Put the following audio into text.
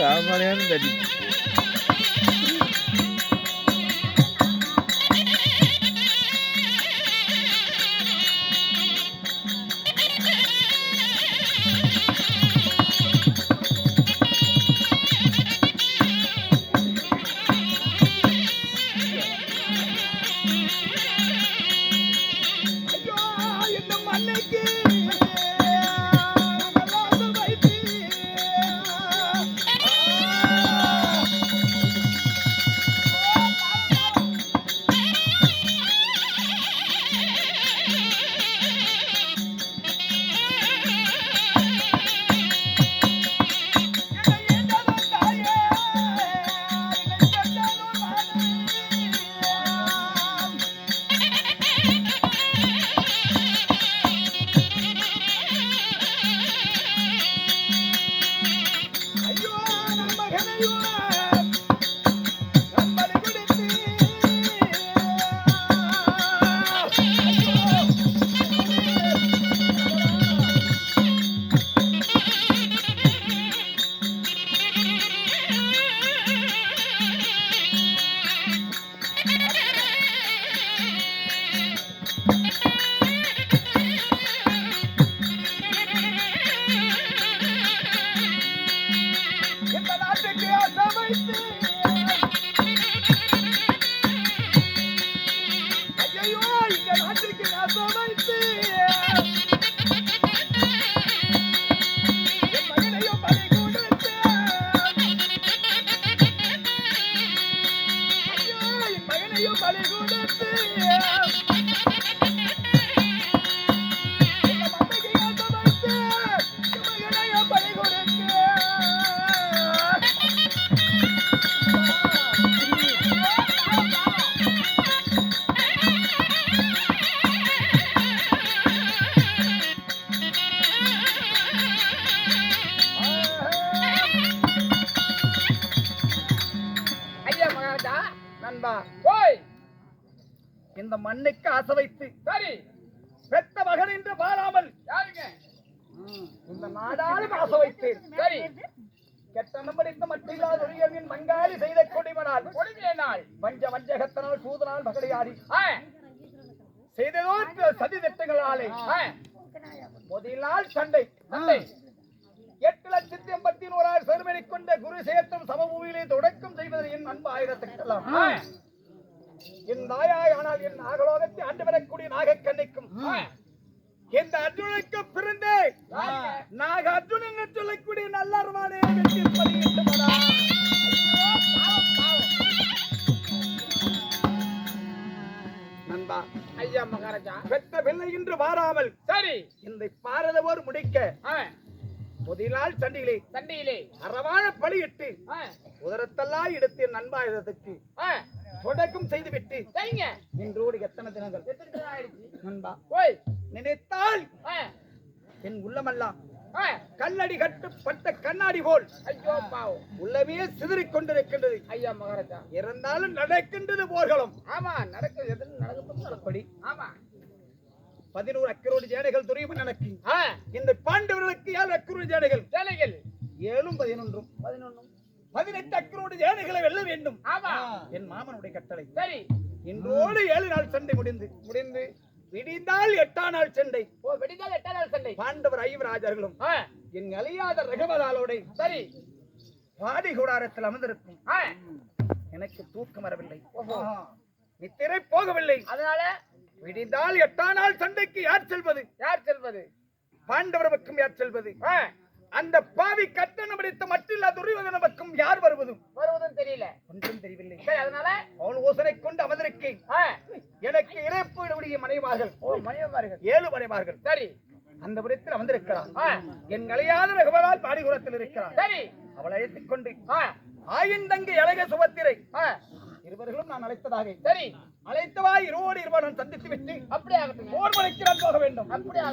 ஆமாம் தடி இந்த மண்ணுக்கு ஆசை வைத்து சரி பெத்த மகன் என்று பாராமல் யாருங்க இந்த நாடாளும் ஆசை வைத்து சரி கெட்டனம் படித்த மட்டில்லாத ஒழியவின் மங்காளி செய்த கொடிமனால் கொடிமையினால் வஞ்ச வஞ்சகத்தனால் சூதனால் மகளியாடி செய்ததோ சதி திட்டங்களாலே முதலால் சண்டை சண்டை 8,81,100 செருமனை கொண்ட குரு சேத்தம் சமபூமியிலே தொடக்கம் செய்வது என் அன்பு ஆயிரத்துக்கெல்லாம் என் தாயாய் ஆனால் என் நாகலோகத்தை ஆண்டு வரக்கூடிய நாகக்கண்ணிக்கும் இந்த அர்ஜுனுக்கு பிறந்தே நாக அர்ஜுன் என்று சொல்லக்கூடிய நல்லருமானே நண்பா ஐயா மகாராஜா பெற்ற பிள்ளை என்று வாராமல் சரி இந்த பாரதவோர் முடிக்க முதலால் சண்டையிலே அறவாழ பலியிட்டு உதரத்தெல்லாம் எடுத்து என் நண்பாயுதத்துக்கு தொடக்கம் செய்துவிட்டு இன்றோடு எத்தனை தினங்கள் நண்பா நினைத்தால் என் உள்ளமெல்லாம் கல்லடி கட்டுப்பட்ட கண்ணாடி போல் ஐயோ பாவம் உள்ளமே சிதறிக் கொண்டிருக்கின்றது ஐயா மகாராஜா இருந்தாலும் நடக்கின்றது போர்களும் ஆமா நடக்கப்படி ஆமா 11 அக்கரோடு ஜேடைகள் துரியமன் எனக்கு இந்த பாண்டவர்களுக்கு 7 அக்கரோடு ஜேடைகள் 7ம் 11 18 அக்கரோடு ஜேடைகளை வெல்ல வேண்டும் என் மாமனுடைய கட்டளை சரி இன்றோடு 7 நாள் சண்டை முடிந்து விடிந்தால் 8ஆம் நாள் சண்டை விடிந்தால் 8ஆம் நாள் சண்டை பாண்டவர் 5 ராஜர்களும் என் அழியாத ரகமதாலோட சரி பாடி கூடாரத்தில் அமர்ந்திருக்கும் எனக்கு தூக்கம் வரவில்லை நித்திரை போகவில்லை அதனால விடிந்தால் 8ஆம் நாள் சண்டைக்கு யார் செல்வது பாண்டவர் பக்கம் யார் செல்வது அந்த பாவி கட்டணம் அடித்த மட்டில்லா துரியோதன பக்கம் யார் வருவதும் தெரியல ஒன்றும் தெரியவில்லை அதனால அவன் யோசனை கொண்டு அமர்ந்திருக்கேன் எனக்கு இறப்புடைய மனைவார்கள் 7 மனைவார்கள் சரி அந்த புறத்தில் வந்திருக்கிறான் என் அழியாத ரகுவலால் பாடிகுரத்தில் இருக்கிறான் சரி அவளை அழைத்துக் கொண்டு ஆயந்தங்கை அழக சுபத்திரை இருவர்களும் நான் அழைத்ததாக சரி அழைத்தவா இருவோடு இருவரும் சந்தித்து விட்டு அப்படியே போர் மலைக்கு போக வேண்டும் அப்படியே